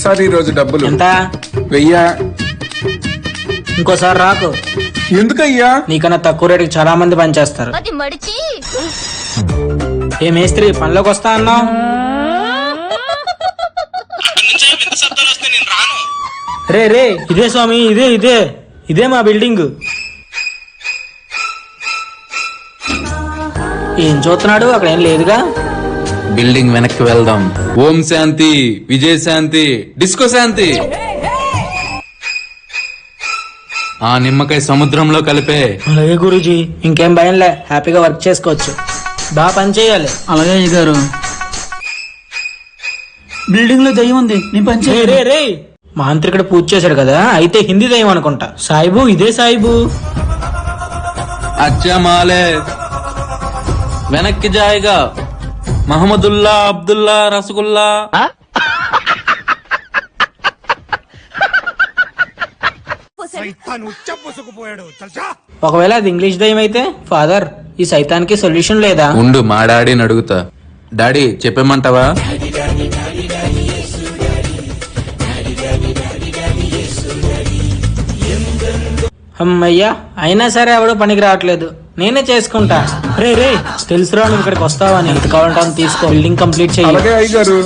Sir ఈ రోజు డబ్బులు ఎంత? 1000. ఇంకోసారి రాకు. ఎందుకయ్యా? నీకన్నా తక్కువ రేటుకి చాలా మంది పనిచేస్తారు. అది మడిచి ఏ మేస్త్రి పనిలోకి వస్తా అన్నావు? రే రే ఇదే స్వామి, ఇదే ఇదే ఇదే మా బిల్డింగ్. ఏం చూస్తున్నాడు? అక్కడ ఏం లేదుగా. బిల్డింగ్ వెనక్కి వెళ్దాం. ఓం శాంతి, విజయ శాంతి, డిస్కో శాంతి. ఆ నిమ్మకాయ సముద్రంలో కలిపే. అలాగే గురూజీ, ఇంకేం భయంలే, హ్యాపీగా వర్క్ చేసుకోవచ్చు. బాగా పని చేయాలి. అలాగే గారు. బిల్డింగ్ లో దయ్యం ఉంది, నేను పని రే రే రే మాంత్రికుడు పూజ చేశాడు కదా, అయితే హిందీ దయ్యం అనుకుంటా. సాయిబు, ఇదే సాయిబు. అచ్చా మాలే. వెనక్కి జాయిగా. మహమ్మదుల్లా, అబ్దుల్లా, రసగుల్లా. ఒకవేళ అది ఇంగ్లీష్ దయ్యం అయితే, ఫాదర్ ఈ సైతానికి సొల్యూషన్ లేదా? ఉండు, మా డాడీని అడుగుతా. డాడీ చెప్పేమంటావా? అమ్మయ్యా, అయినా సరే ఎవడో పనికి రావట్లేదు, నేనే చేసుకుంటా. రే రే తెలుసురా నువ్వు ఇక్కడికి వస్తావని. ఎంత కావాలంటే తీసుకో, బిల్డింగ్ కంప్లీట్ చేయాలి. అలాగే అయ్యగారు.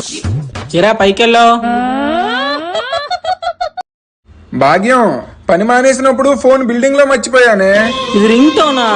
చిరా పైకెళ్ళో. భాగ్యం, పని మానేసినప్పుడు ఫోన్ బిల్డింగ్ లో మర్చిపోయానే. ఇది రింగ్ టోనా?